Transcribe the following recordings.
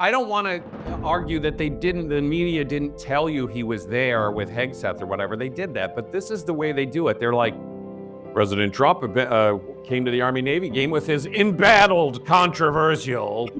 I don't want to argue that the media didn't tell you he was there with Hegseth or whatever. They did that, but this is the way they do it. They're like, President Trump came to the Army-Navy game with his embattled, controversial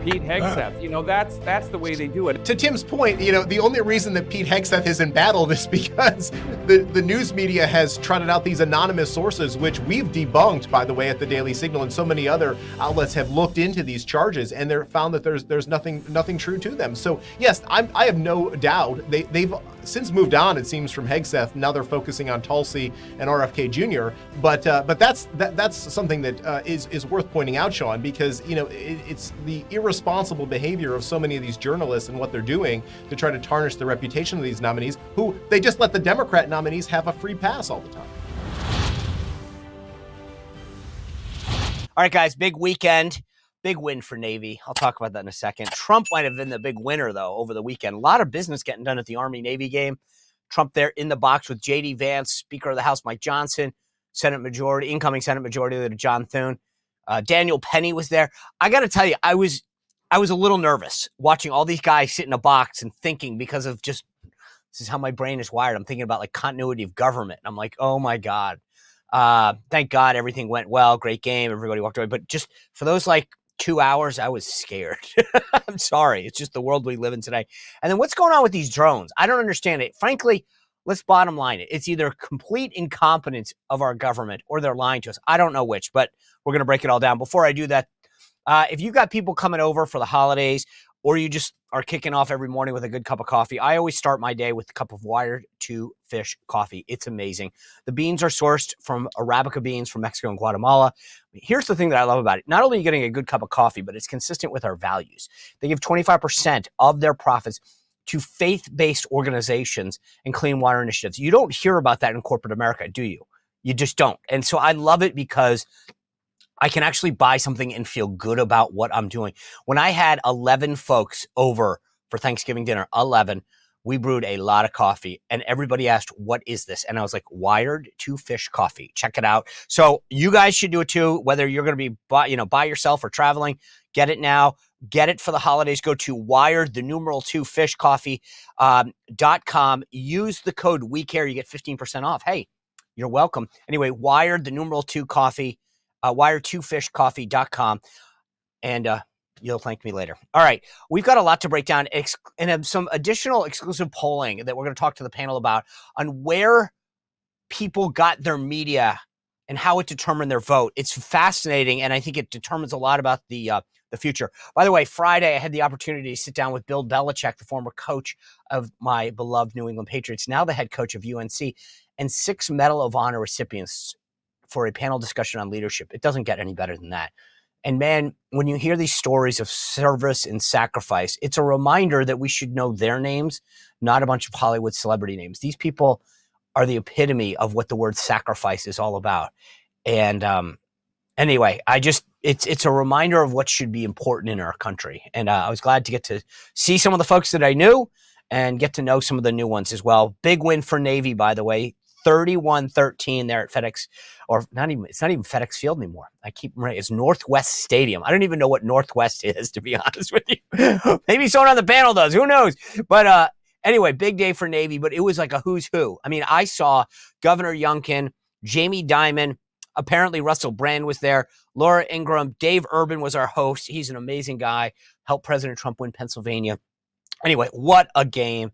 Pete Hegseth. That's the way they do it. To Tim's point, the only reason that Pete Hegseth is embattled is because the news media has trotted out these anonymous sources, which we've debunked, by the way, at the Daily Signal, and so many other outlets have looked into these charges, and they're found that there's nothing true to them. So yes, I have no doubt they've since moved on, it seems, from Hegseth. Now they're focusing on Tulsi and RFK Jr. But that's something that is worth pointing out, Sean, because it's the irresponsible behavior of so many of these journalists and what they're doing to try to tarnish the reputation of these nominees, who they just let the Democrat nominees have a free pass all the time. All right, guys, big weekend. Big win for Navy. I'll talk about that in a second. Trump might have been the big winner, though, over the weekend. A lot of business getting done at the Army-Navy game. Trump there in the box with J.D. Vance, Speaker of the House Mike Johnson, incoming Senate Majority Leader John Thune. Daniel Penny was there. I got to tell you, I was a little nervous watching all these guys sit in a box and thinking, because of just, this is how my brain is wired. I'm thinking about like continuity of government. I'm like, oh my God. Thank God everything went well. Great game. Everybody walked away. But just for those 2 hours, I was scared. I'm sorry. It's just the world we live in today. And then what's going on with these drones? I don't understand it. Frankly, let's bottom line it. It's either complete incompetence of our government or they're lying to us. I don't know which, but we're going to break it all down. Before I do that, if you've got people coming over for the holidays, or you just are kicking off every morning with a good cup of coffee, I always start my day with a cup of Wired 2 Fish coffee. It's amazing. The beans are sourced from Arabica beans from Mexico and Guatemala. Here's the thing that I love about it. Not only are you getting a good cup of coffee, but it's consistent with our values. They give 25% of their profits to faith-based organizations and clean water initiatives. You don't hear about that in corporate America, do you? You just don't. And so I love it because I can actually buy something and feel good about what I'm doing. When I had 11 folks over for Thanksgiving dinner, 11, we brewed a lot of coffee, and everybody asked, what is this? And I was like, Wired 2 Fish coffee. Check it out. So you guys should do it too, whether you're going to be by yourself or traveling. Get it now. Get it for the holidays. Go to Wired, the numeral 2 Fish coffee.com. Use the code WeCare. You get 15% off. Hey, you're welcome. Anyway, Wired, the numeral 2 coffee. Wired2fishcoffee.com, and you'll thank me later. All right, we've got a lot to break down and have some additional exclusive polling that we're going to talk to the panel about on where people got their media and how it determined their vote. It's fascinating, and I think it determines a lot about the future. By the way, Friday, I had the opportunity to sit down with Bill Belichick, the former coach of my beloved New England Patriots, now the head coach of UNC, and 6 Medal of Honor recipients for a panel discussion on leadership. It doesn't get any better than that. And man, when you hear these stories of service and sacrifice, it's a reminder that we should know their names, not a bunch of Hollywood celebrity names. These people are the epitome of what the word sacrifice is all about. And anyway, it's a reminder of what should be important in our country. And I was glad to get to see some of the folks that I knew and get to know some of the new ones as well. Big win for Navy, by the way. 31-13 there at FedEx, or it's not even FedEx Field anymore. I keep right. It's Northwest Stadium. I don't even know what Northwest is, to be honest with you. Maybe someone on the panel does. Who knows? But anyway, big day for Navy, but it was like a who's who. I mean, I saw Governor Youngkin, Jamie Dimon, apparently Russell Brand was there, Laura Ingraham, Dave Urban was our host. He's an amazing guy. Helped President Trump win Pennsylvania. Anyway, what a game.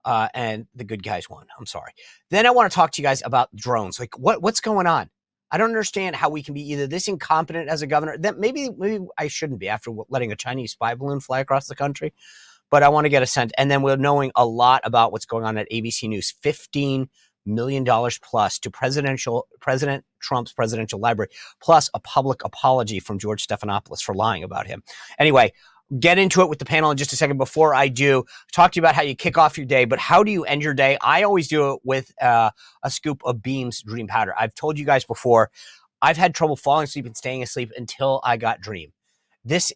And the good guys won. I'm sorry. Then I want to talk to you guys about drones. Like what's going on? I don't understand how we can be either this incompetent as a governor, that maybe I shouldn't be after letting a Chinese spy balloon fly across the country, but I want to get a sense. And then we're knowing a lot about what's going on at ABC News, $15 million plus to President Trump's presidential library, plus a public apology from George Stephanopoulos for lying about him. Anyway, get into it with the panel in just a second. Before I do, talk to you about how you kick off your day, but how do you end your day? I always do it with a scoop of Beam's Dream Powder. I've told you guys before, I've had trouble falling asleep and staying asleep until I got Dream. This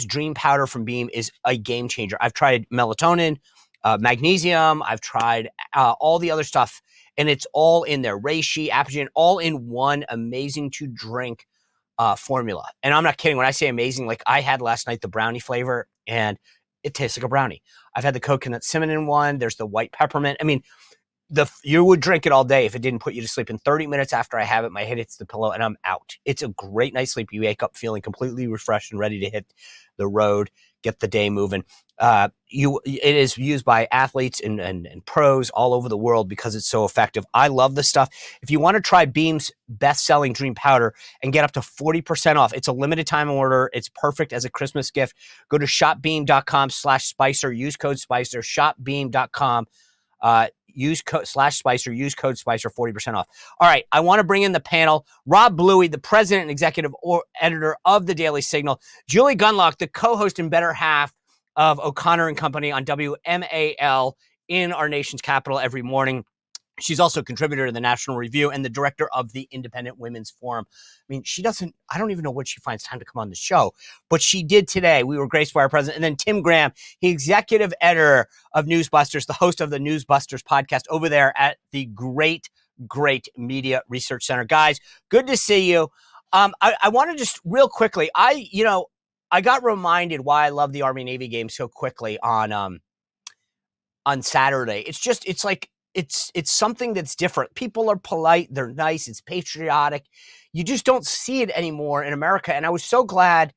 Dream Powder from Beam is a game changer. I've tried melatonin, magnesium. I've tried all the other stuff, and it's all in there. Reishi, Apigen, all in one amazing to drink formula. And I'm not kidding when I say amazing. Like I had last night the brownie flavor, and it tastes like a brownie. I've had the coconut cinnamon one. There's the white peppermint. I mean, you would drink it all day if it didn't put you to sleep. In 30 minutes after I have it, my head hits the pillow and I'm out. It's a great night's sleep. You wake up feeling completely refreshed and ready to hit the road, get the day moving. It is used by athletes and pros all over the world because it's so effective. I love this stuff. If you want to try Beam's best-selling Dream Powder and get up to 40% off, it's a limited time order. It's perfect as a Christmas gift. Go to shopbeam.com/Spicer. Use code Spicer. Shopbeam.com. Use code /Spicer, use code Spicer, 40% off. All right, I want to bring in the panel. Rob Bluey, the president and executive editor of the Daily Signal. Julie Gunlock, the co-host and better half of O'Connor and Company on WMAL in our nation's capital every morning. She's also a contributor to the National Review and the director of the Independent Women's Forum. I mean, I don't even know when she finds time to come on the show, but she did today. We were graced by our president. And then Tim Graham, he executive editor of Newsbusters, the host of the Newsbusters podcast over there at the great Media Research Center. Guys, good to see you. I want to just real quickly, I got reminded why I love the Army-Navy game so quickly on Saturday. It's something that's different. People are polite. They're nice. It's patriotic. You just don't see it anymore in America. And I was so glad.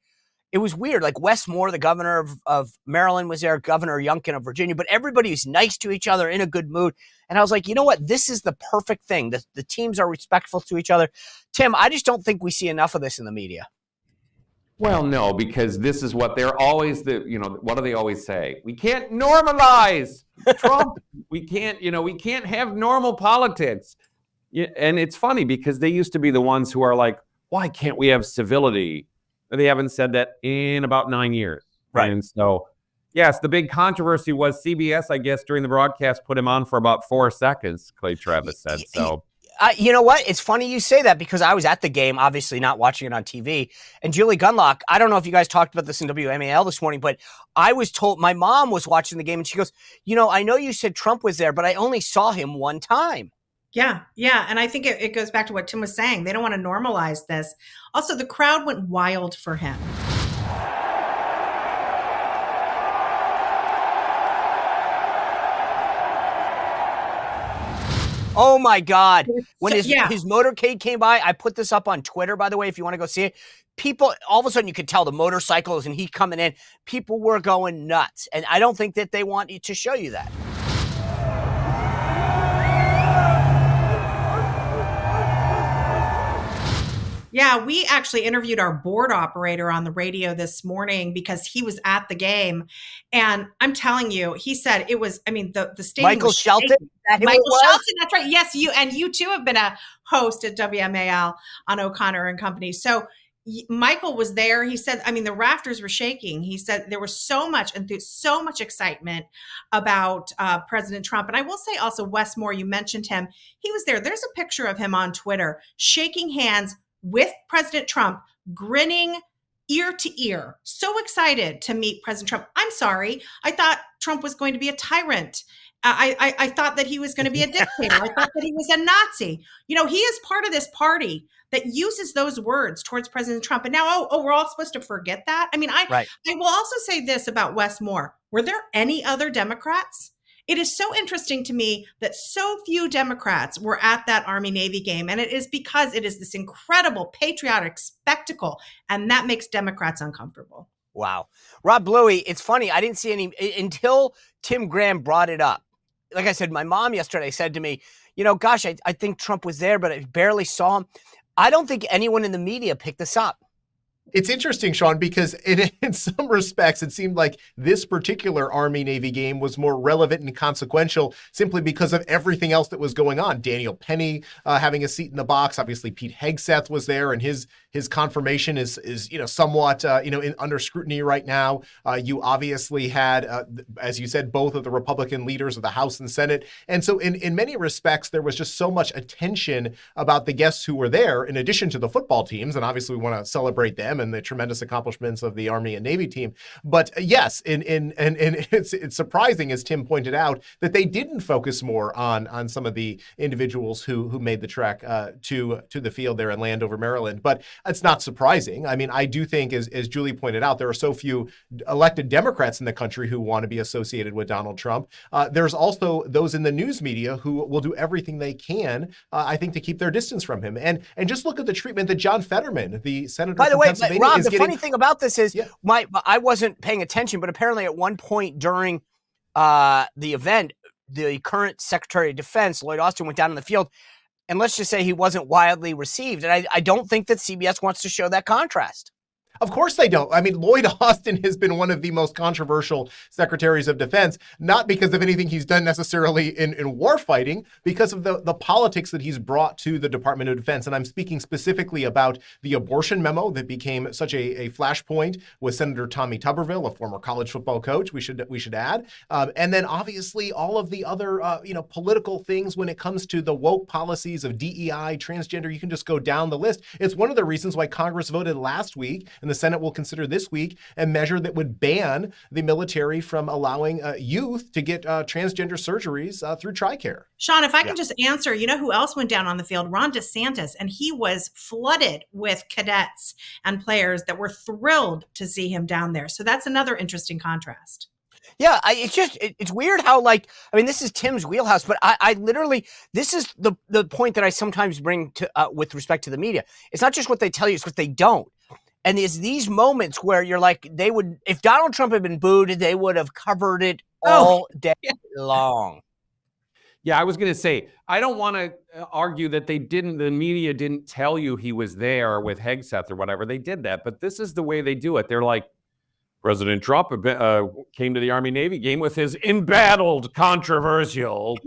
It was weird. Like Wes Moore, the governor of Maryland was there, Governor Youngkin of Virginia, but everybody was nice to each other, in a good mood. And I was like, you know what? This is the perfect thing. The teams are respectful to each other. Tim, I just don't think we see enough of this in the media. Well, no, because this is what they're always what do they always say? We can't normalize Trump. we can't have normal politics. And it's funny because they used to be the ones who are like, why can't we have civility? They haven't said that in about 9 years. Right. And so, yes, the big controversy was CBS, I guess, during the broadcast put him on for about 4 seconds, Clay Travis said. So. You know what? It's funny you say that because I was at the game, obviously not watching it on TV. And Julie Gunlock, I don't know if you guys talked about this in WMAL this morning, but I was told my mom was watching the game and she goes, I know you said Trump was there, but I only saw him one time. Yeah. And I think it goes back to what Tim was saying. They don't want to normalize this. Also, the crowd went wild for him. Oh my God. When his motorcade came by, I put this up on Twitter, by the way, if you want to go see it. People, all of a sudden you could tell the motorcycles and he coming in, people were going nuts. And I don't think that they want you to show you that. Yeah, we actually interviewed our board operator on the radio this morning because he was at the game. And I'm telling you, he said it was, the stadium. Michael Shelton? Michael Shelton, that's right. Yes, you too have been a host at WMAL on O'Connor and Company. So Michael was there. He said, the rafters were shaking. He said there was so much excitement about President Trump. And I will say also, Wes Moore, you mentioned him. He was there. There's a picture of him on Twitter shaking hands with President Trump, grinning ear to ear, so excited to meet President Trump. I'm sorry. I thought Trump was going to be a tyrant. I thought that he was going to be a dictator. I thought that he was a Nazi. He is part of this party that uses those words towards President Trump. And now, we're all supposed to forget that? I will also say this about Wes Moore. Were there any other Democrats? It is so interesting to me that so few Democrats were at that Army-Navy game. And it is because it is this incredible patriotic spectacle. And that makes Democrats uncomfortable. Wow. Rob Bluey, it's funny. I didn't see any until Tim Graham brought it up. Like I said, my mom yesterday said to me, gosh, I think Trump was there, but I barely saw him. I don't think anyone in the media picked this up. It's interesting, Sean, because in some respects, it seemed like this particular Army-Navy game was more relevant and consequential simply because of everything else that was going on. Daniel Penny having a seat in the box. Obviously, Pete Hegseth was there, and his confirmation is somewhat under scrutiny right now. You obviously had, as you said, both of the Republican leaders of the House and Senate, and so in many respects, there was just so much attention about the guests who were there, in addition to the football teams, and obviously we want to celebrate them them and the tremendous accomplishments of the Army and Navy team. But yes, and it's surprising, as Tim pointed out, that they didn't focus more on some of the individuals who made the trek to the field there in Landover, Maryland. But it's not surprising. I mean, I do think, as Julie pointed out, there are so few elected Democrats in the country who want to be associated with Donald Trump. There's also those in the news media who will do everything they can, I think, to keep their distance from him. And just look at the treatment that John Fetterman, the senator by the from way, Pennsylvania, Rob, is the getting. funny thing about this is Yeah. I wasn't paying attention, but apparently at one point during the event, the current Secretary of Defense, Lloyd Austin, went down in the field, and let's just say he wasn't wildly received. And I don't think that CBS wants to show that contrast. Of course they don't. I mean, Lloyd Austin has been one of the most controversial secretaries of defense, not because of anything he's done necessarily in war fighting, because of the politics that he's brought to the Department of Defense. And I'm speaking specifically about the abortion memo that became such a flashpoint with Senator Tommy Tuberville, a former college football coach, we should add. And then obviously all of the other political things when it comes to the woke policies of DEI, transgender. You can just go down the list. It's one of the reasons why Congress voted last week, and the Senate will consider this week, a measure that would ban the military from allowing youth to get transgender surgeries through TRICARE. Sean, if I can just answer, you know who else went down on the field? Ron DeSantis, and he was flooded with cadets and players that were thrilled to see him down there. So that's another interesting contrast. Yeah, it's weird how, this is Tim's wheelhouse, but I literally, this is the point that I sometimes bring to with respect to the media. It's not just what they tell you, it's what they don't. And it's these moments where you're like, if Donald Trump had been booed, they would have covered it all day long. Yeah, I was going to say, I don't want to argue that the media didn't tell you he was there with Hegseth or whatever. They did that, but this is the way they do it. They're like, President Trump came to the Army Navy game with his embattled, controversial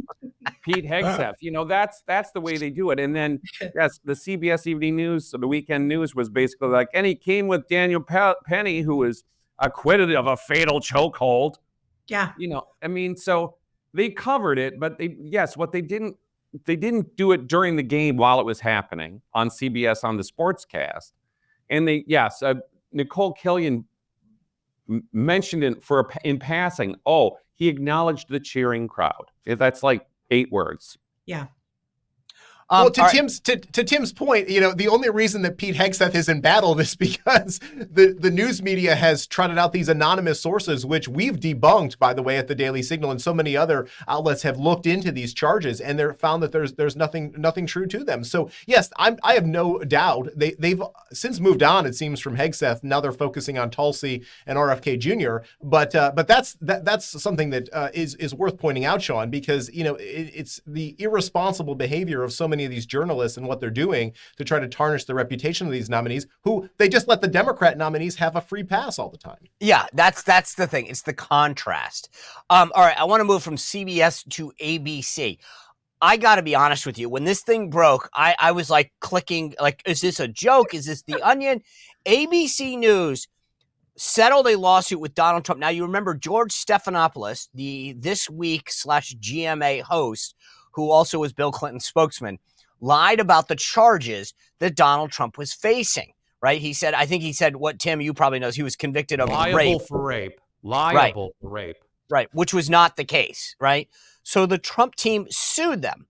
Pete Hegseth. That's the way they do it. And then, yes, the CBS Evening News, so the weekend news was basically like, and he came with Daniel Penny, who was acquitted of a fatal chokehold. Yeah. So they covered it, but they didn't do it during the game while it was happening on CBS on the sportscast. And Nicole Killian mentioned it in passing. Oh, he acknowledged the cheering crowd. That's like 8 words. Yeah. Well, to Tim's point, the only reason that Pete Hegseth is embattled is because the news media has trotted out these anonymous sources, which we've debunked, by the way, at the Daily Signal, and so many other outlets have looked into these charges, and they're found that there's nothing true to them. So yes, I have no doubt they've since moved on, it seems, from Hegseth. Now they're focusing on Tulsi and RFK Jr. But that's something that is worth pointing out, Sean, because it's the irresponsible behavior of so many of these journalists and what they're doing to try to tarnish the reputation of these nominees, who they just let the Democrat nominees have a free pass all the time. Yeah, that's the thing. It's the contrast. All right, I want to move from CBS to ABC. I got to be honest with you. When this thing broke, I was like clicking, like, is this a joke? Is this The Onion? ABC News settled a lawsuit with Donald Trump. Now, you remember George Stephanopoulos, the This Week /GMA host, who also was Bill Clinton's spokesman, lied about the charges that Donald Trump was facing, right? I think he said what, Tim, you probably know, he was convicted of rape. Liable for rape. Right, which was not the case, right? So the Trump team sued them.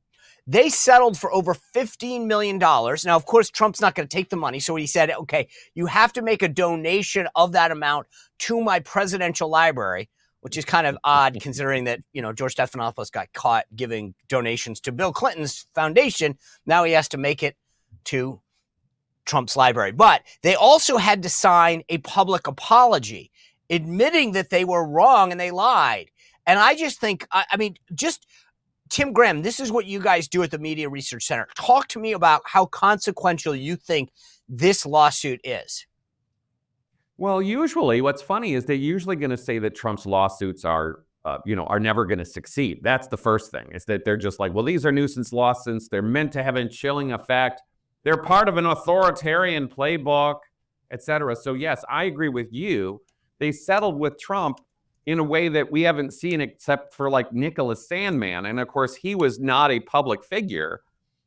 They settled for over $15 million. Now, of course, Trump's not going to take the money. So he said, okay, you have to make a donation of that amount to my presidential library, which is kind of odd considering that, George Stephanopoulos got caught giving donations to Bill Clinton's foundation. Now he has to make it to Trump's library. But they also had to sign a public apology admitting that they were wrong and they lied. And I just think, Tim Graham, this is what you guys do at the Media Research Center. Talk to me about how consequential you think this lawsuit is. Well, usually what's funny is they're usually going to say that Trump's lawsuits are never going to succeed. That's the first thing, is that they're just like, well, these are nuisance lawsuits. They're meant to have a chilling effect. They're part of an authoritarian playbook, et cetera. So yes, I agree with you. They settled with Trump in a way that we haven't seen except for like Nicholas Sandmann. And of course, he was not a public figure.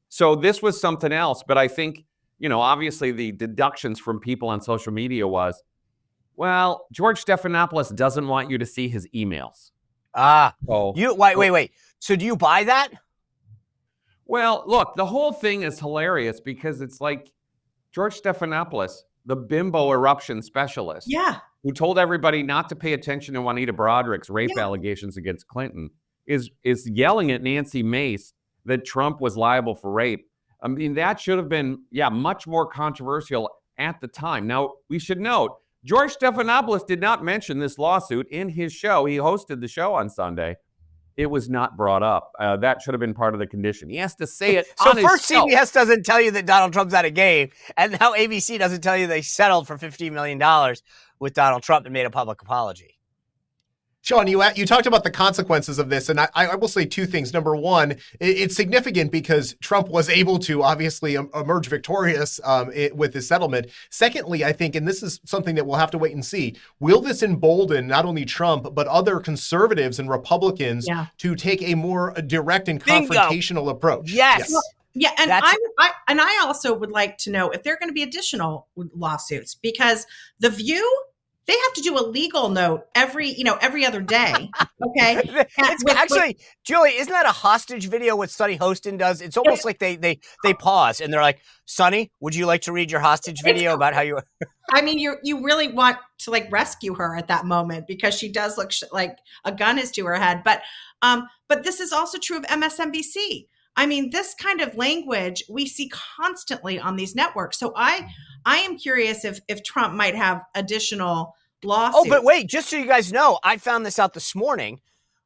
So this was something else. But I think obviously the deductions from people on social media was, well, George Stephanopoulos doesn't want you to see his emails. Wait. So do you buy that? Well, look, the whole thing is hilarious because it's like George Stephanopoulos, the bimbo eruption specialist, Yeah. who told everybody not to pay attention to Juanita Broderick's rape Yeah. allegations against Clinton, is yelling at Nancy Mace that Trump was liable for rape. I mean, that should have been, much more controversial at the time. Now, we should note, George Stephanopoulos did not mention this lawsuit in his show. He hosted the show on Sunday. It was not brought up. That should have been part of the condition. He has to say it on his first show. CBS doesn't tell you that Donald Trump's out of game, and now ABC doesn't tell you they settled for $15 million with Donald Trump and made a public apology. Sean, you talked about the consequences of this, and I will say two things. Number one, it's significant because Trump was able to obviously emerge victorious with his settlement. Secondly, I think, and this is something that we'll have to wait and see, will this embolden not only Trump, but other conservatives and Republicans to take a more direct and confrontational approach? Yes. Well, yeah, and I also would like to know if there are going to be additional lawsuits, because The View, they have to do a legal note every other day. Okay. Actually, Julie, isn't that a hostage video what Sonny Hostin does? It's almost like they pause and they're like, Sonny, would you like to read your hostage video about how you... I mean, you really want to rescue her at that moment because she does look like a gun is to her head. But this is also true of MSNBC. I mean, this kind of language we see constantly on these networks. So I am curious if Trump might have additional lawsuits. Oh, but wait, just so you guys know, I found this out this morning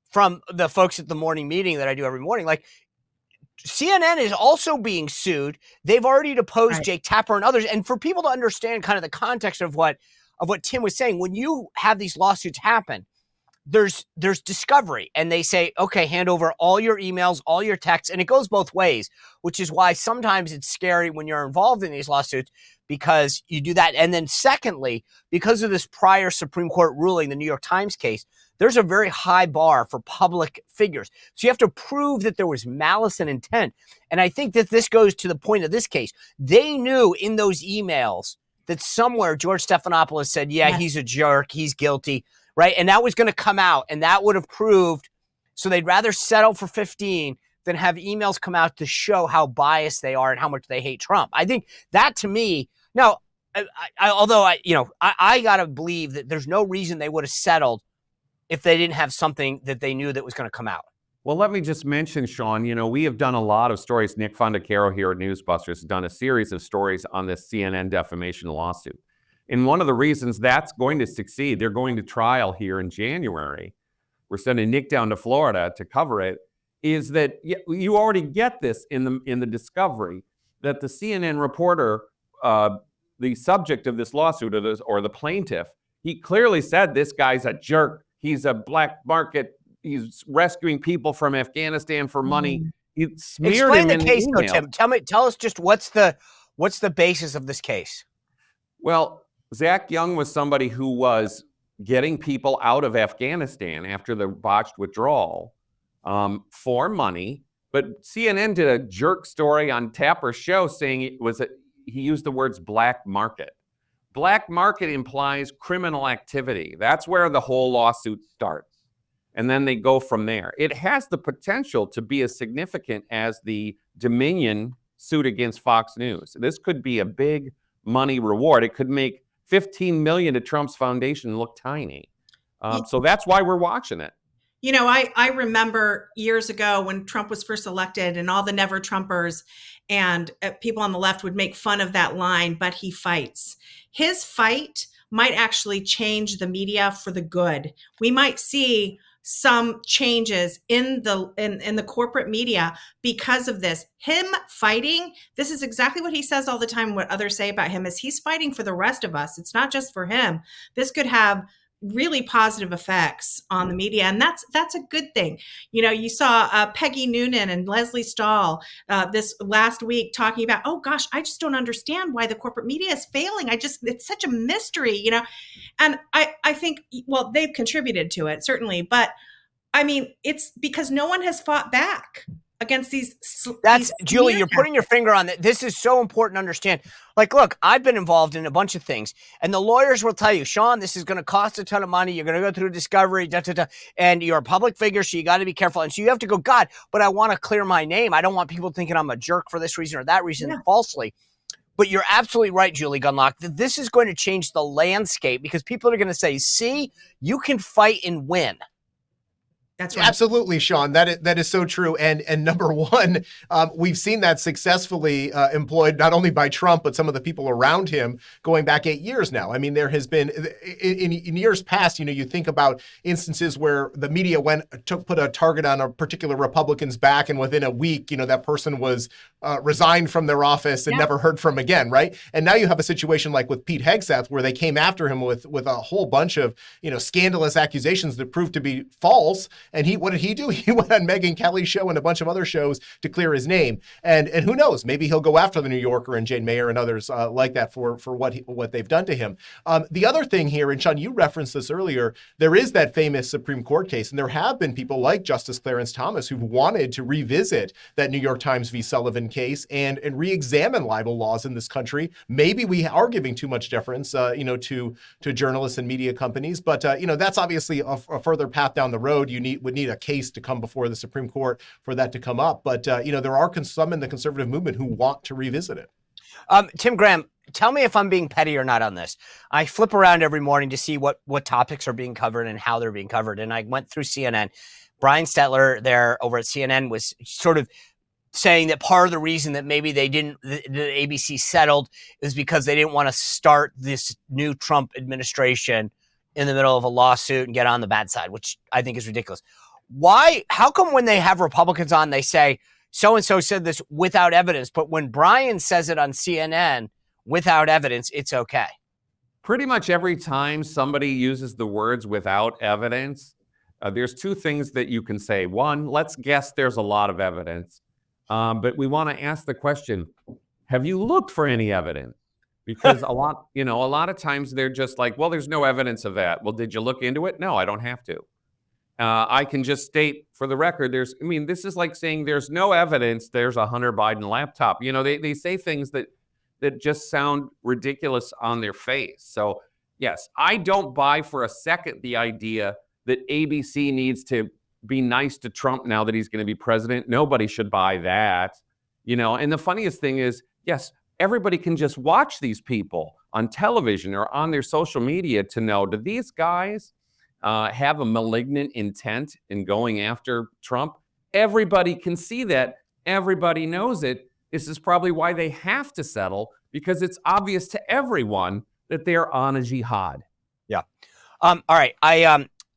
from the folks at the morning meeting that I do every morning. Like, CNN is also being sued. They've already deposed Jake Tapper and others. And for people to understand kind of the context of what Tim was saying, when you have these lawsuits happen, there's discovery, and they say, okay, hand over all your emails, all your texts, and it goes both ways, which is why sometimes it's scary when you're involved in these lawsuits, because you do that. And then secondly, because of this prior Supreme Court ruling, the New York Times case, there's a very high bar for public figures. So you have to prove that there was malice and intent. And I think that this goes to the point of this case. They knew in those emails that somewhere George Stephanopoulos said, he's a jerk, he's guilty. Right. And that was going to come out, and that would have proved. So they'd rather settle for 15 than have emails come out to show how biased they are and how much they hate Trump. I think that, to me, now, I got to believe that there's no reason they would have settled if they didn't have something that they knew that was going to come out. Well, let me just mention, Sean, we have done a lot of stories. Nick Fondacaro here at Newsbusters has done a series of stories on this CNN defamation lawsuit. And one of the reasons that's going to succeed, they're going to trial here in January. We're sending Nick down to Florida to cover it, is that you already get this in the discovery that the CNN reporter, the subject of this lawsuit or the plaintiff, he clearly said this guy's a jerk. He's a black market. He's rescuing people from Afghanistan for money. He smeared Explain him the in case, email. though, Tim. Tell us just what's the basis of this case. Well, Zach Young was somebody who was getting people out of Afghanistan after the botched withdrawal for money. But CNN did a jerk story on Tapper's show saying he used the words black market. Black market implies criminal activity. That's where the whole lawsuit starts. And then they go from there. It has the potential to be as significant as the Dominion suit against Fox News. This could be a big money reward. It could make $15 million to Trump's foundation look tiny. So that's why we're watching it. I remember years ago when Trump was first elected and all the never Trumpers and people on the left would make fun of that line, but he fights. His fight might actually change the media for the good. We might see some changes in the corporate media because of this. Him fighting, this is exactly what he says all the time. What others say about him is he's fighting for the rest of us. It's not just for him. This could have really positive effects on the media, and that's a good thing. You saw Peggy Noonan and Leslie Stahl this last week talking about, oh gosh, I just don't understand why the corporate media is failing. It's such a mystery, and I think, well, they've contributed to it certainly, but I mean, it's because no one has fought back against That's these Julie, smear you're putting your tactics. finger on that. This is so important to understand. Like, look, I've been involved in a bunch of things, and the lawyers will tell you, Sean, this is going to cost a ton of money. You're going to go through discovery, and you're a public figure, so you got to be careful. And so you have to go, God, but I want to clear my name. I don't want people thinking I'm a jerk for this reason or that reason Yeah. falsely. But you're absolutely right, Julie Gunlock, that this is going to change the landscape because people are going to say, see, you can fight and win. That's right. Absolutely, Sean. That is so true. And number one, we've seen that successfully employed not only by Trump, but some of the people around him going back 8 years now. I mean, there has been in years past, you think about instances where the media put a target on a particular Republican's back, and within a week, that person was resigned from their office and never heard from again, right? And now you have a situation like with Pete Hegseth, where they came after him with a whole bunch of scandalous accusations that proved to be false. And what did he do? He went on Megyn Kelly's show and a bunch of other shows to clear his name. And who knows? Maybe he'll go after the New Yorker and Jane Mayer and others like that for what they've done to him. The other thing here, and Sean, you referenced this earlier, there is that famous Supreme Court case, and there have been people like Justice Clarence Thomas who've wanted to revisit that New York Times v. Sullivan case and re-examine libel laws in this country. Maybe we are giving too much deference, to journalists and media companies, but that's obviously a further path down the road. Would need a case to come before the Supreme Court for that to come up. But, there are some in the conservative movement who want to revisit it. Tim Graham, tell me if I'm being petty or not on this. I flip around every morning to see what topics are being covered and how they're being covered. And I went through CNN. Brian Stetler there over at CNN was sort of saying that part of the reason that maybe the ABC settled is because they didn't want to start this new Trump administration in the middle of a lawsuit and get on the bad side, which I think is ridiculous. Why? How come when they have Republicans on, they say, so-and-so said this without evidence, but when Brian says it on CNN without evidence, it's okay? Pretty much every time somebody uses the words without evidence, there's two things that you can say. One, let's guess there's a lot of evidence. But we want to ask the question, have you looked for any evidence? Because a lot of times they're just like, well, there's no evidence of that. Well, did you look into it? No, I don't have to. I can just state for the record, this is like saying there's no evidence there's a Hunter Biden laptop. They say things that just sound ridiculous on their face. So yes, I don't buy for a second the idea that ABC needs to be nice to Trump now that he's going to be president. Nobody should buy that. And the funniest thing is, yes, everybody can just watch these people on television or on their social media to know, do these guys have a malignant intent in going after Trump? Everybody can see that. Everybody knows it. This is probably why they have to settle, because it's obvious to everyone that they're on a jihad. Yeah. All right.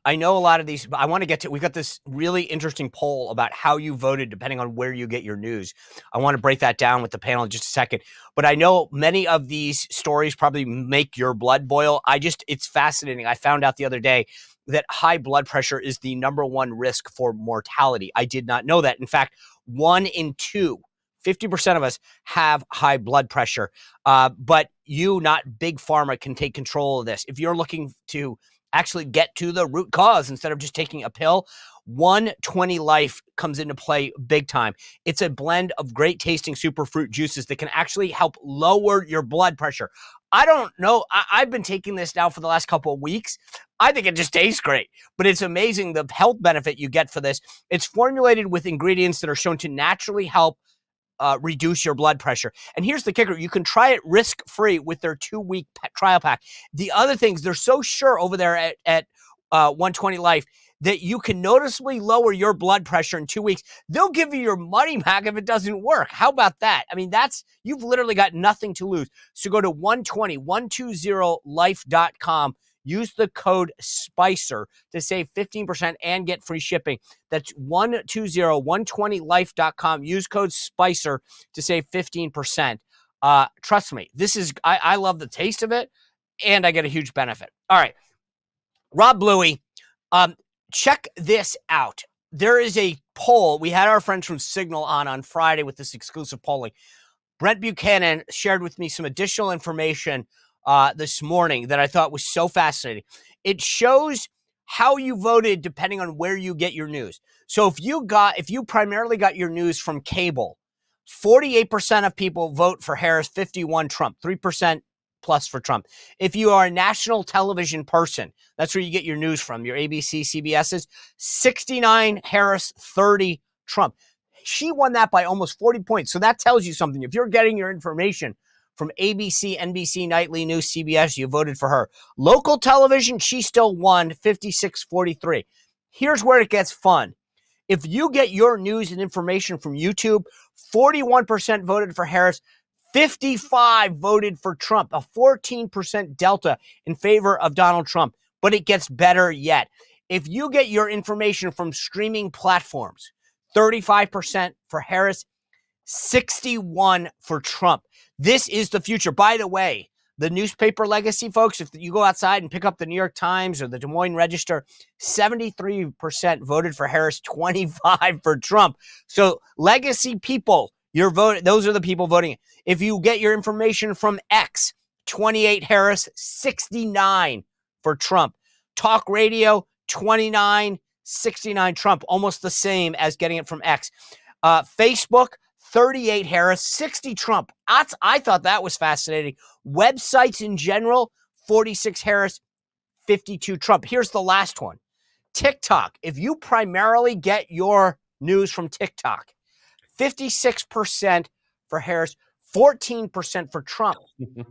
I know a lot of these, but I want to get to, we've got this really interesting poll about how you voted depending on where you get your news. I want to break that down with the panel in just a second, but I know many of these stories probably make your blood boil. It's fascinating. I found out the other day that high blood pressure is the number one risk for mortality. I did not know that. In fact, 1 in 2, 50% of us have high blood pressure, but not big pharma, can take control of this. If you're looking to actually get to the root cause instead of just taking a pill, 120 Life comes into play big time. It's a blend of great tasting superfruit juices that can actually help lower your blood pressure. I don't know. I've been taking this now for the last couple of weeks. I think it just tastes great, but it's amazing the health benefit you get for this. It's formulated with ingredients that are shown to naturally help reduce your blood pressure. And here's the kicker. You can try it risk-free with their 2-week trial pack. The other things, they're so sure over there at 120 Life that you can noticeably lower your blood pressure in 2 weeks. They'll give you your money back if it doesn't work. How about that? I mean, you've literally got nothing to lose. So go to 120life.com. Use the code SPICER to save 15% and get free shipping. That's 120life.com. Use code SPICER to save 15%. Trust me, I love the taste of it, and I get a huge benefit. All right, Rob Bluey, check this out. There is a poll. We had our friends from Cygnal on Friday with this exclusive polling. Brent Buchanan shared with me some additional information this morning that I thought was so fascinating. It shows how you voted depending on where you get your news. So if you primarily got your news from cable, 48% of people vote for Harris, 51 Trump, 3% plus for Trump. If you are a national television person, that's where you get your news from, your ABC, CBS's, 69 Harris, 30 Trump. She won that by almost 40 points. So that tells you something. If you're getting your information from ABC, NBC, Nightly News, CBS, you voted for her. Local television, she still won 56-43. Here's where it gets fun. If you get your news and information from YouTube, 41% voted for Harris, 55 voted for Trump, a 14% delta in favor of Donald Trump. But it gets better yet. If you get your information from streaming platforms, 35% for Harris, 61 for Trump. This is the future. By the way, the newspaper legacy, folks, if you go outside and pick up the New York Times or the Des Moines Register, 73% voted for Harris, 25 for Trump. So legacy people, your vote, those are the people voting. If you get your information from X, 28 Harris, 69 for Trump. Talk radio, 29, 69 Trump, almost the same as getting it from X. Facebook, 38 Harris, 60 Trump. I thought that was fascinating. Websites in general, 46 Harris, 52 Trump. Here's the last one. TikTok. If you primarily get your news from TikTok, 56% for Harris, 14% for Trump.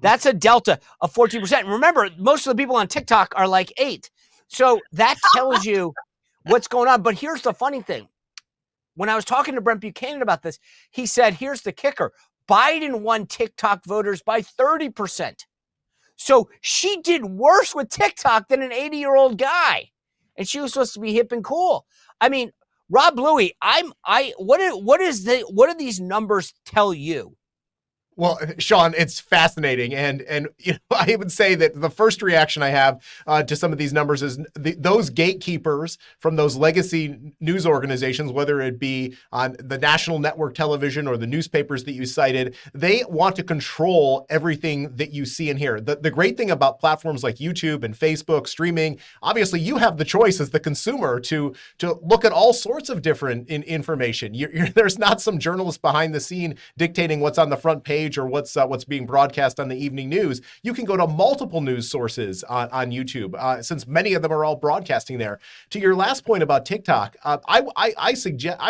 That's a delta of 14%. Remember, most of the people on TikTok are like 8. So that tells you what's going on. But here's the funny thing. When I was talking to Brent Buchanan about this, he said, here's the kicker. Biden won TikTok voters by 30%. So she did worse with TikTok than an 80-year-old guy. And she was supposed to be hip and cool. I mean, Rob Louie, what do these numbers tell you? Well, Sean, it's fascinating. And you know, I would say that the first reaction I have to some of these numbers is those gatekeepers from those legacy news organizations, whether it be on the national network television or the newspapers that you cited, they want to control everything that you see and hear. The great thing about platforms like YouTube and Facebook streaming, obviously you have the choice as the consumer to look at all sorts of different information. There's not some journalist behind the scene dictating what's on the front page or what's being broadcast on the evening news. You can go to multiple news sources on YouTube, since many of them are all broadcasting there. To your last point about TikTok, I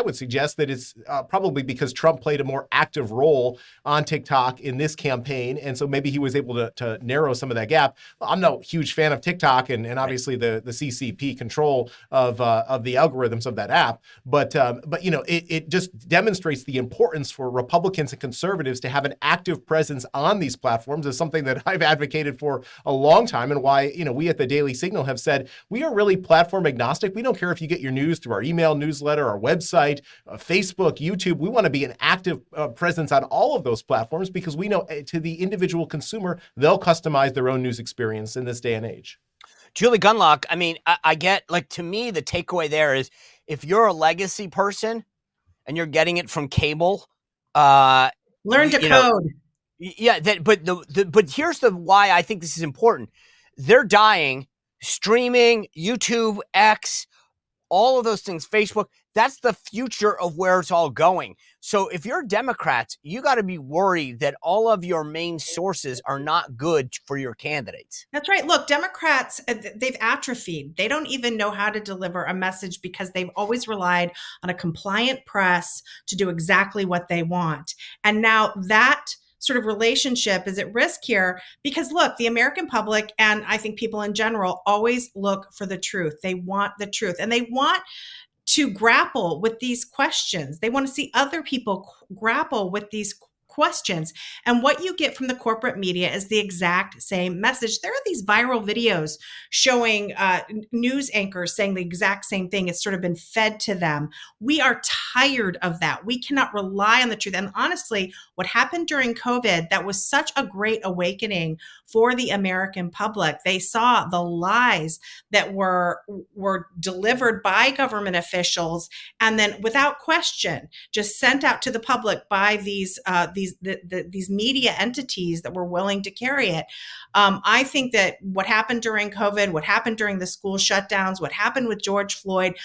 would suggest that it's probably because Trump played a more active role on TikTok in this campaign, and so maybe he was able to narrow some of that gap. I'm no huge fan of TikTok and obviously the CCP control of the algorithms of that app, but you know, it just demonstrates the importance for Republicans and conservatives to have an active presence on these platforms is something that I've advocated for a long time, and why, you know, we at the Daily Signal have said we are really platform agnostic. We don't care if you get your news through our email newsletter, our website, Facebook, YouTube. We want to be an active presence on all of those platforms because we know to the individual consumer, they'll customize their own news experience in this day and age. Julie Gunlock, I mean, I get, like, to me, the takeaway there is if you're a legacy person and you're getting it from cable, learn to code. Yeah, but here's why I think this is important. They're dying. Streaming, YouTube, X, all of those things, Facebook, that's the future of where it's all going. So if you're Democrats, you got to be worried that all of your main sources are not good for your candidates. That's right. Look, Democrats, they've atrophied. They don't even know how to deliver a message because they've always relied on a compliant press to do exactly what they want. And now that sort of relationship is at risk here because, look, the American public and I think people in general always look for the truth. They want the truth, and they want to grapple with these questions. They want to see other people grapple with these questions. And what you get from the corporate media is the exact same message. There are these viral videos showing news anchors saying the exact same thing. It's sort of been fed to them. We are tired of that. We cannot rely on the truth. And honestly, what happened during COVID, that was such a great awakening for the American public. They saw the lies that were delivered by government officials and then without question just sent out to the public by these these media entities that were willing to carry it. I think that what happened during COVID, what happened during the school shutdowns, what happened with George Floyd,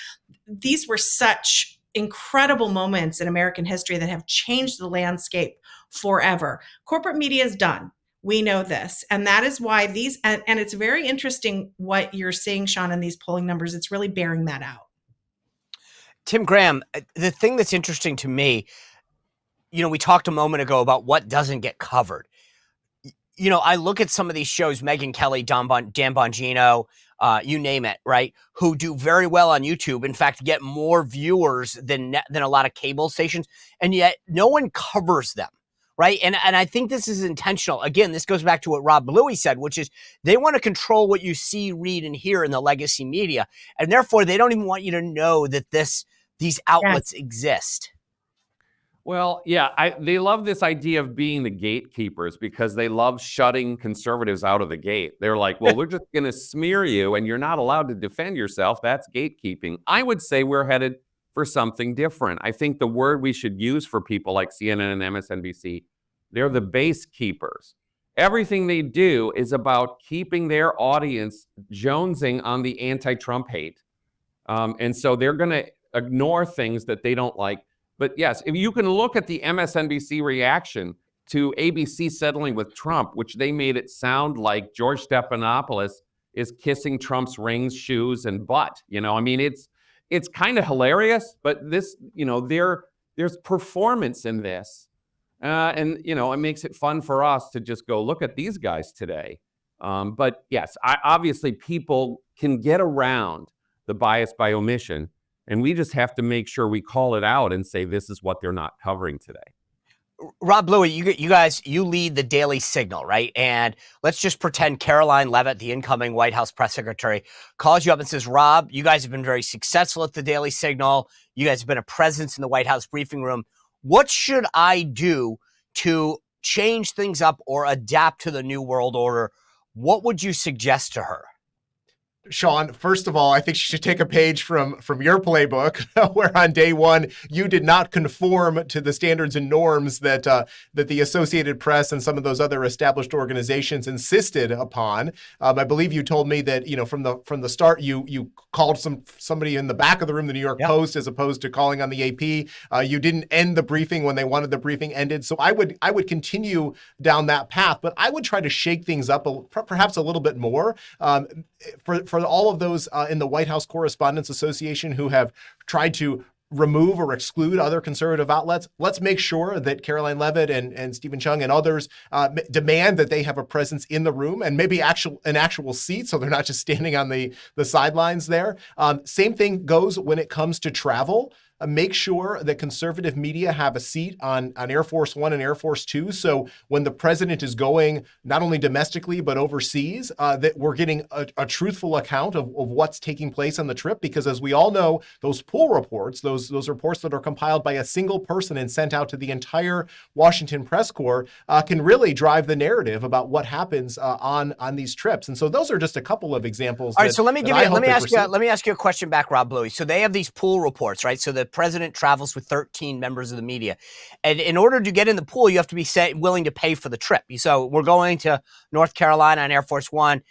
these were such incredible moments in American history that have changed the landscape forever. Corporate media is done. We know this. And that is why and it's very interesting what you're seeing, Sean, in these polling numbers. It's really bearing that out. Tim Graham, the thing that's interesting to me, we talked a moment ago about what doesn't get covered. I look at some of these shows, Megyn Kelly, Dan Bongino, you name it, right? Who do very well on YouTube. In fact, get more viewers than a lot of cable stations. And yet no one covers them. Right. And I think this is intentional. Again, this goes back to what Rob Bluey said, which is they want to control what you see, read, and hear in the legacy media. And therefore, they don't even want you to know that these outlets exist. Well, yeah, they love this idea of being the gatekeepers because they love shutting conservatives out of the gate. They're like, well, we're just going to smear you and you're not allowed to defend yourself. That's gatekeeping. I would say we're headed for something different. I think the word we should use for people like CNN and MSNBC, they're the base keepers. Everything they do is about keeping their audience jonesing on the anti-Trump hate. And so they're going to ignore things that they don't like. But yes, if you can look at the MSNBC reaction to ABC settling with Trump, which they made it sound like George Stephanopoulos is kissing Trump's rings, shoes, and butt. I mean, it's kind of hilarious, but this, there's performance in this. And it makes it fun for us to just go look at these guys today. But yes, obviously people can get around the bias by omission, and we just have to make sure we call it out and say this is what they're not covering today. Rob Bluey, you guys, you lead the Daily Signal, right? And let's just pretend Caroline Leavitt, the incoming White House press secretary, calls you up and says, Rob, you guys have been very successful at the Daily Signal. You guys have been a presence in the White House briefing room. What should I do to change things up or adapt to the new world order? What would you suggest to her? Sean, first of all, I think she should take a page from your playbook, where on day one you did not conform to the standards and norms that the Associated Press and some of those other established organizations insisted upon. I believe you told me that from the start you called somebody in the back of the room, the New York Post, as opposed to calling on the AP. You didn't end the briefing when they wanted the briefing ended. So I would continue down that path, but I would try to shake things up perhaps a little bit more. For all of those in the White House Correspondents Association who have tried to remove or exclude other conservative outlets, let's make sure that Caroline Leavitt and Stephen Chung and others demand that they have a presence in the room and maybe an actual seat, so they're not just standing on the sidelines there. Same thing goes when it comes to travel. Make sure that conservative media have a seat on Air Force One and Air Force Two. So when the president is going not only domestically, but overseas, that we're getting a truthful account of what's taking place on the trip. Because as we all know, those pool reports, those reports that are compiled by a single person and sent out to the entire Washington press corps can really drive the narrative about what happens on these trips. And so those are just a couple of examples. All right, so let me ask you a question back, Rob Bluey. So they have these pool reports, right? So the president travels with 13 members of the media. And in order to get in the pool, you have to be willing to pay for the trip. So we're going to North Carolina on Air Force One.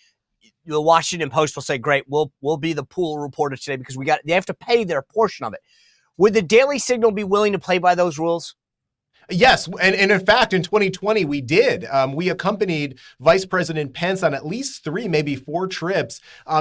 The Washington Post will say, great, we'll be the pool reporter today because they have to pay their portion of it. Would the Daily Signal be willing to play by those rules? Yes. And in fact, in 2020, we did. We accompanied Vice President Pence on at least 3, maybe 4 trips.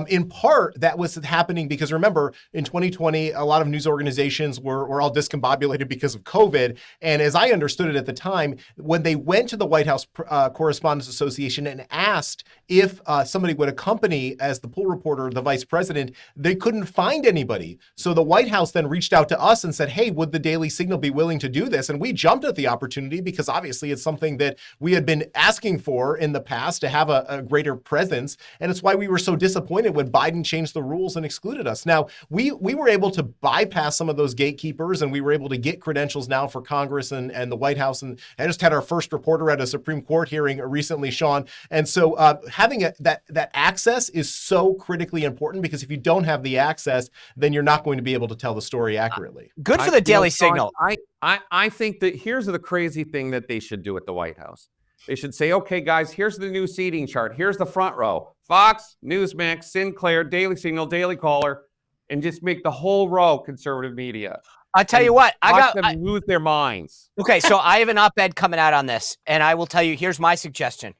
In part, that was happening because, remember, in 2020, a lot of news organizations were all discombobulated because of COVID. And as I understood it at the time, when they went to the White House Correspondents Association and asked if somebody would accompany as the pool reporter the vice president, they couldn't find anybody. So the White House then reached out to us and said, hey, would the Daily Signal be willing to do this? And we jumped at the opportunity because obviously it's something that we had been asking for in the past to have a greater presence. And it's why we were so disappointed when Biden changed the rules and excluded us. Now, we were able to bypass some of those gatekeepers and we were able to get credentials now for Congress and the White House. And I just had our first reporter at a Supreme Court hearing recently, Sean. And so having that access is so critically important because if you don't have the access, then you're not going to be able to tell the story accurately. Good for the Daily Signal. I think that here's the crazy thing that they should do at the White House. They should say, okay, guys, here's the new seating chart. Here's the front row. Fox, Newsmax, Sinclair, Daily Signal, Daily Caller, and just make the whole row conservative media. I'll tell you what, watch them lose their minds. Okay, so I have an op-ed coming out on this, and I will tell you, here's my suggestion.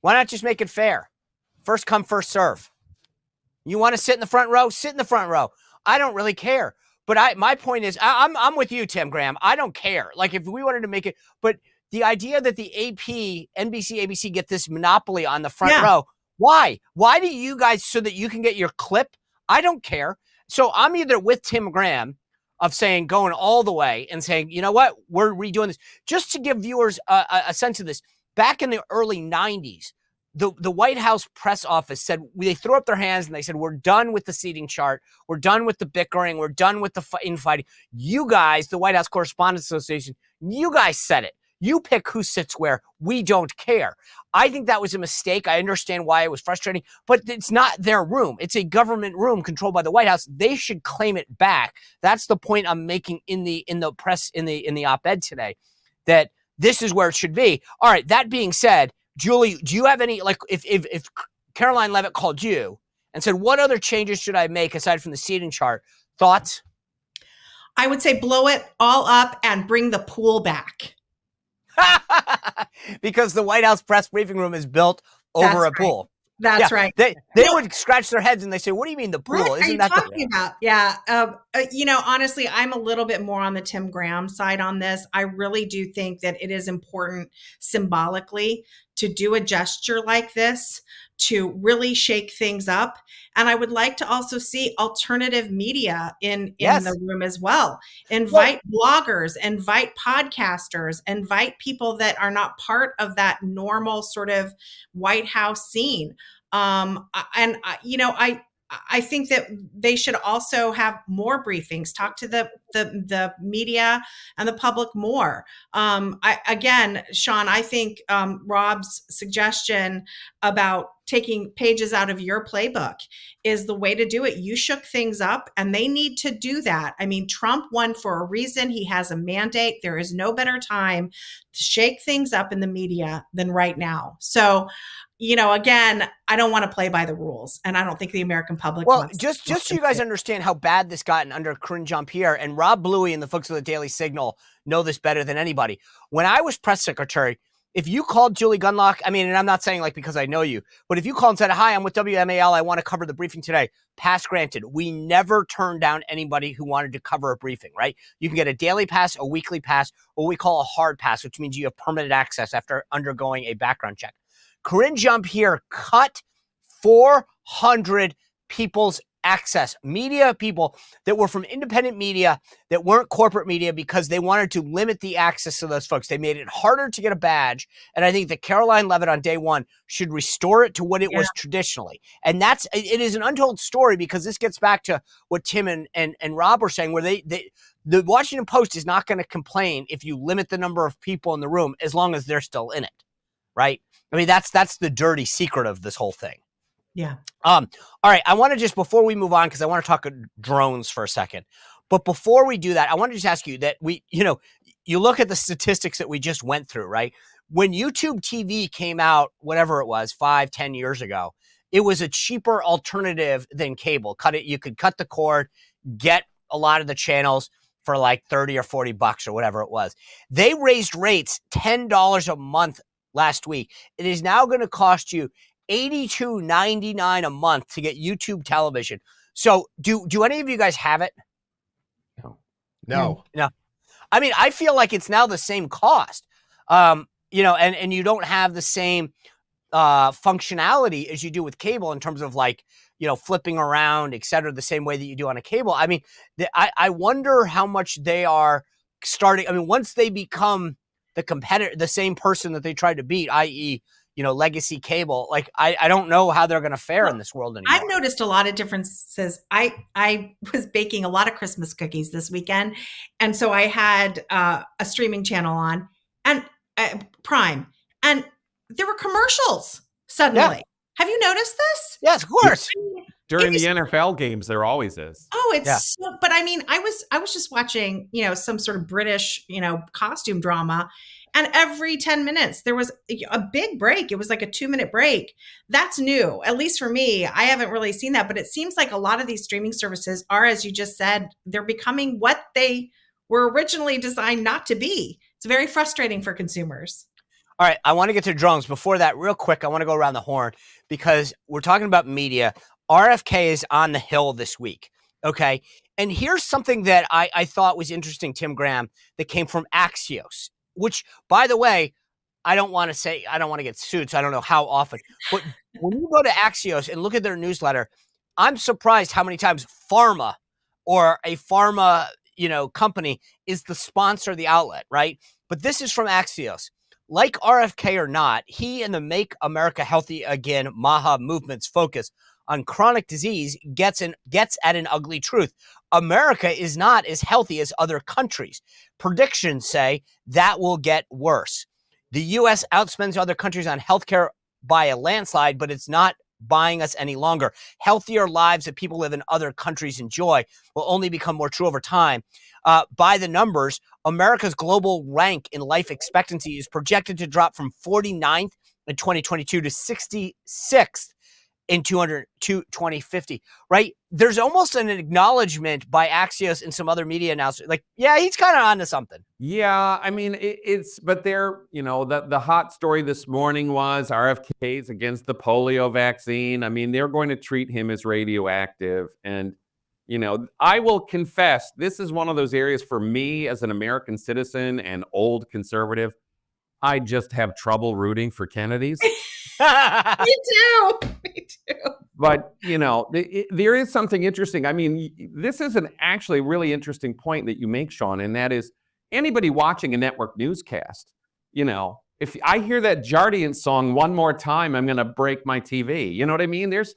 Why not just make it fair? First come, first serve. You want to sit in the front row? Sit in the front row. I don't really care. But my point is, I'm with you, Tim Graham. I don't care. Like, if we wanted to make it, but the idea that the AP, NBC, ABC get this monopoly on the front row, why? Why do you guys, so that you can get your clip? I don't care. So I'm either with Tim Graham of saying, going all the way and saying, you know what, we're redoing this. Just to give viewers a sense of this, back in the early 90s, the White House press office said, they threw up their hands and they said, we're done with the seating chart. We're done with the bickering. We're done with the infighting. You guys, the White House Correspondents Association, you guys said it. You pick who sits where. We don't care. I think that was a mistake. I understand why it was frustrating, but it's not their room. It's a government room controlled by the White House. They should claim it back. That's the point I'm making in the press, in the op-ed today, that this is where it should be. All right. That being said, Julie, do you have any, like, if Caroline Levitt called you and said, what other changes should I make aside from the seating chart? Thoughts? I would say blow it all up and bring the pool back. Because the White House press briefing room is built over a pool. That's right. They would scratch their heads and they say, what do you mean the pool? What Isn't are you that talking about? Yeah. Honestly, I'm a little bit more on the Tim Graham side on this. I really do think that it is important symbolically to do a gesture like this to really shake things up. And I would like to also see alternative media in the room as well. Invite bloggers, invite podcasters, invite people that are not part of that normal sort of White House scene. I think that they should also have more briefings, talk to the media and the public more. Sean, I think Rob's suggestion about taking pages out of your playbook is the way to do it. You shook things up and they need to do that. I mean, Trump won for a reason. He has a mandate. There is no better time to shake things up in the media than right now. So, again, I don't want to play by the rules, and I don't think the American public wants just so you guys understand how bad this gotten under Corinne Jean-Pierre, and Rob Bluey and the folks of the Daily Signal know this better than anybody. When I was press secretary, if you called Julie Gunlock, and I'm not saying like because I know you, but if you called and said, hi, I'm with WMAL, I want to cover the briefing today, pass granted. We never turn down anybody who wanted to cover a briefing, right? You can get a daily pass, a weekly pass, or what we call a hard pass, which means you have permanent access after undergoing a background check. Corinne Jean-Pierre cut 400 people's access, media people that were from independent media that weren't corporate media because they wanted to limit the access to those folks. They made it harder to get a badge. And I think that Caroline Levitt on day one should restore it to what it was traditionally. And it is an untold story because this gets back to what Tim and Rob were saying, where the Washington Post is not going to complain if you limit the number of people in the room as long as they're still in it. Right? That's the dirty secret of this whole thing. Yeah. All right. I want to just, before we move on, because I want to talk drones for a second, but before we do that, I want to just ask you that you look at the statistics that we just went through, right? When YouTube TV came out, whatever it was, 5-10 years ago, it was a cheaper alternative than cable. You could cut the cord, get a lot of the channels for like $30 or $40 or whatever it was. They raised rates $10 a month last week. It is now going to cost you $82.99 a month to get YouTube television. So do any of you guys have it? No. I feel like it's now the same cost. And you don't have the same functionality as you do with cable in terms of flipping around, et cetera, the same way that you do on a cable. I wonder how much they are starting. Once they become the competitor, the same person that they tried to beat, i.e., legacy cable, I don't know how they're going to fare in this world anymore. I've noticed a lot of differences. I was baking a lot of Christmas cookies this weekend. And so I had a streaming channel on and Prime, and there were commercials suddenly. Yeah. Have you noticed this? Yes, of course. During the NFL games, there always is. Oh, it's Yeah. so, but I mean, I was just watching, some sort of British, costume drama. And every 10 minutes, there was a big break. It was like a 2-minute break. That's new, at least for me. I haven't really seen that, but it seems like a lot of these streaming services are, as you just said, they're becoming what they were originally designed not to be. It's very frustrating for consumers. All right, I want to get to drones. Before that, real quick, I want to go around the horn because we're talking about media. RFK is on the Hill this week, okay? And here's something that I thought was interesting, Tim Graham, that came from Axios, which, by the way, I don't want to get sued, so I don't know how often. But when you go to Axios and look at their newsletter, I'm surprised how many times pharma or a pharma, company is the sponsor of the outlet, right? But this is from Axios. Like RFK or not, he and the Make America Healthy Again MAHA movement's focus on chronic disease gets at an ugly truth. America is not as healthy as other countries. Predictions say that will get worse. The U.S. outspends other countries on healthcare by a landslide, but it's not buying us any longer. Healthier lives that people live in other countries enjoy will only become more true over time. By the numbers, America's global rank in life expectancy is projected to drop from 49th in 2022 to 66th in 2050, right? There's almost an acknowledgement by Axios and some other media announcers, like, yeah, he's kind of onto something. Yeah, I mean, but the hot story this morning was RFK's against the polio vaccine. I mean, they're going to treat him as radioactive. And, I will confess, this is one of those areas for me as an American citizen and old conservative. I just have trouble rooting for Kennedys. Me too. But, there is something interesting. I mean, this is an actually really interesting point that you make, Sean, and that is anybody watching a network newscast, if I hear that Jardian song one more time, I'm going to break my TV. You know what I mean? There's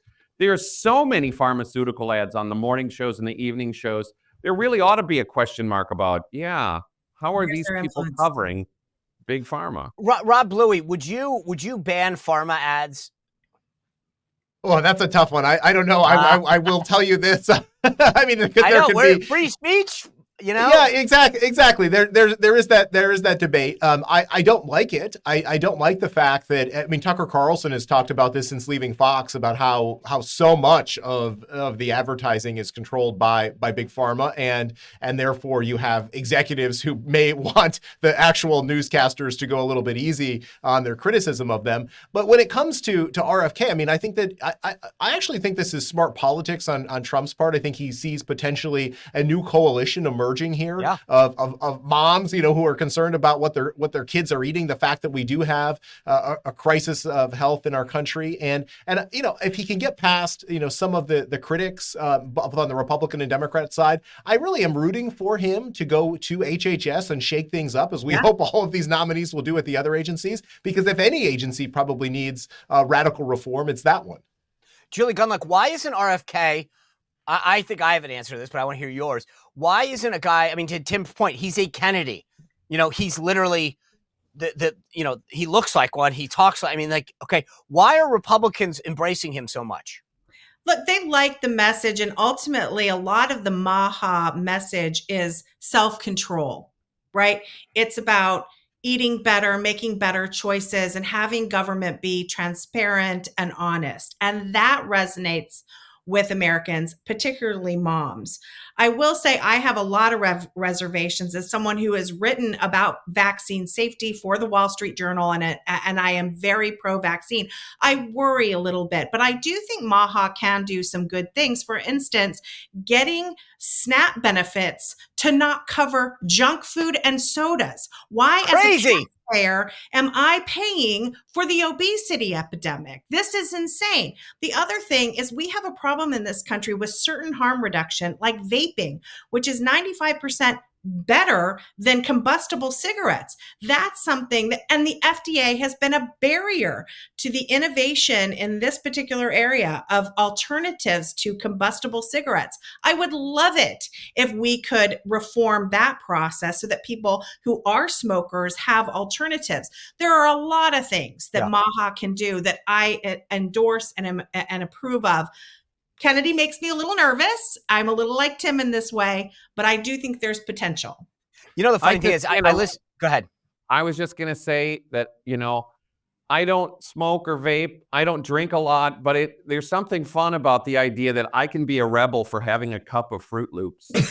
so many pharmaceutical ads on the morning shows and the evening shows. There really ought to be a question mark about, how are these people covering big pharma? Rob Bluey, would you ban pharma ads? Oh, that's a tough one. I don't know. I will tell you this. I mean, there could be free speech. Yeah, exactly. There is that debate. I don't like it. I don't like the fact that, Tucker Carlson has talked about this since leaving Fox about how so much of the advertising is controlled by big pharma, and therefore you have executives who may want the actual newscasters to go a little bit easy on their criticism of them. But when it comes to RFK, I think that I actually think this is smart politics on Trump's part. I think he sees potentially a new coalition emerging here of moms, who are concerned about what their kids are eating. The fact that we do have a crisis of health in our country, and if he can get past some of the critics both on the Republican and Democrat side, I really am rooting for him to go to HHS and shake things up, as we hope all of these nominees will do at the other agencies. Because if any agency probably needs radical reform, it's that one. Julie Gunlock, why isn't RFK? I think I have an answer to this, but I want to hear yours. Why isn't a guy, to Tim's point, he's a Kennedy. He's literally he looks like one, he talks like, okay, why are Republicans embracing him so much? Look, they like the message, and ultimately a lot of the MAHA message is self-control, right? It's about eating better, making better choices, and having government be transparent and honest. And that resonates with Americans, particularly moms. I will say I have a lot of reservations as someone who has written about vaccine safety for the Wall Street Journal, and I am very pro-vaccine. I worry a little bit, but I do think MAHA can do some good things. For instance, getting SNAP benefits to not cover junk food and sodas. Why, Crazy. As a taxpayer, am I paying for the obesity epidemic? This is insane. The other thing is we have a problem in this country with certain harm reduction, like vaping, which is 95% better than combustible cigarettes. That's something that, and the FDA has been a barrier to the innovation in this particular area of alternatives to combustible cigarettes. I would love it if we could reform that process so that people who are smokers have alternatives. There are a lot of things that MAHA can do that I endorse and approve of. Kennedy makes me a little nervous. I'm a little like Tim in this way, but I do think there's potential. You know, the funny thing is, I listen. Go ahead. I was just going to say that, I don't smoke or vape. I don't drink a lot, but there's something fun about the idea that I can be a rebel for having a cup of Fruit Loops. By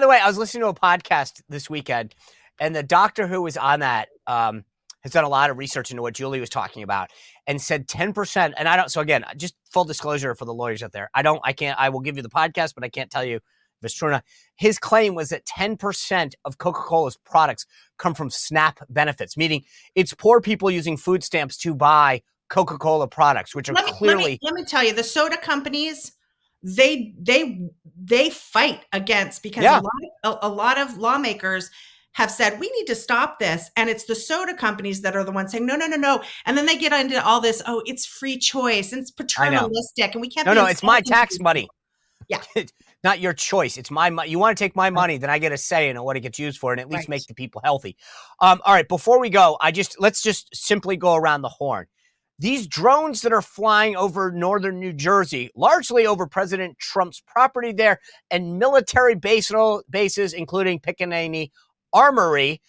the way, I was listening to a podcast this weekend, and the doctor who was on that has done a lot of research into what Julie was talking about and said 10%. And so again, just full disclosure for the lawyers out there. I will give you the podcast, but I can't tell you if it's true or not. His claim was that 10% of Coca-Cola's products come from SNAP benefits, meaning it's poor people using food stamps to buy Coca-Cola products, which are clearly. Let me tell you, the soda companies, they fight against, because a lot of lawmakers have said, we need to stop this. And it's the soda companies that are the ones saying, no. And then they get into all this, it's free choice, and it's paternalistic, and we can't. No, it's my tax money. Yeah. Not your choice. It's my money. You want to take my money, then I get a say in what it gets used for, and at least make the people healthy. All right, before we go, let's just simply go around the horn. These drones that are flying over northern New Jersey, largely over President Trump's property there, and military bases, including Pickaninny Armory.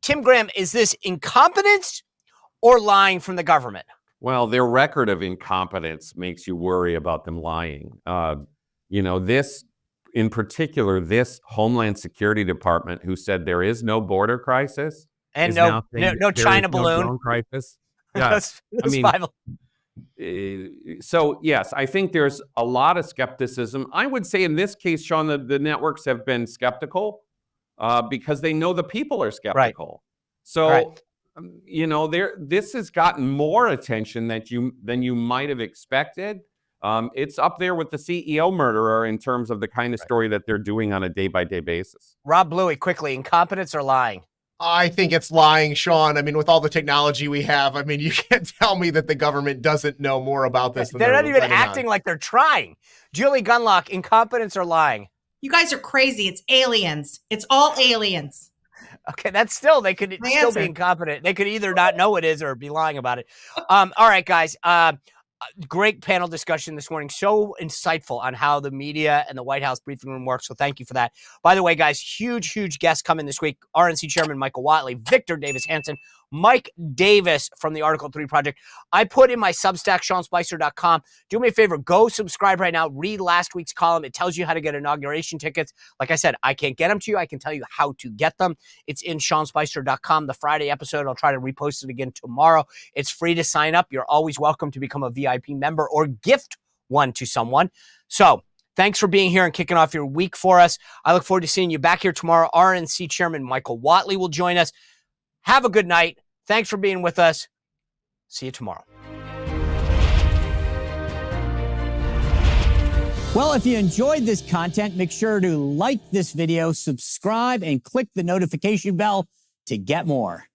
Tim Graham, is this incompetence or lying from the government? Well, their record of incompetence makes you worry about them lying. This, in particular, this Homeland Security Department, who said there is no border crisis, and no China balloon, no drone crisis. Yeah, so yes, I think there's a lot of skepticism. I would say in this case, Sean, the networks have been skeptical because they know the people are skeptical. Right. So. Right. This has gotten more attention than you might have expected. It's up there with the CEO murderer in terms of the kind of story that they're doing on a day-by-day basis. Rob Bluey, quickly, incompetence or lying? I think it's lying, Sean. I mean, with all the technology we have, you can't tell me that the government doesn't know more about this. They're not even acting like they're trying. Julie Gunlock, incompetence or lying? You guys are crazy. It's aliens. It's all aliens. Okay, that's still, they could still be incompetent. They could either not know it is or be lying about it. All right, guys. Great panel discussion this morning. So insightful on how the media and the White House briefing room works. So thank you for that. By the way, guys, huge guests coming this week. RNC Chairman Michael Whatley, Victor Davis Hanson, Mike Davis from the Article 3 Project. I put in my Substack, SeanSpicer.com. Do me a favor, go subscribe right now. Read last week's column. It tells you how to get inauguration tickets. Like I said, I can't get them to you. I can tell you how to get them. It's in SeanSpicer.com. The Friday episode, I'll try to repost it again tomorrow. It's free to sign up. You're always welcome to become a VIP member or gift one to someone. So thanks for being here and kicking off your week for us. I look forward to seeing you back here tomorrow. RNC Chairman Michael Whatley will join us. Have a good night. Thanks for being with us. See you tomorrow. Well, if you enjoyed this content, make sure to like this video, subscribe, and click the notification bell to get more.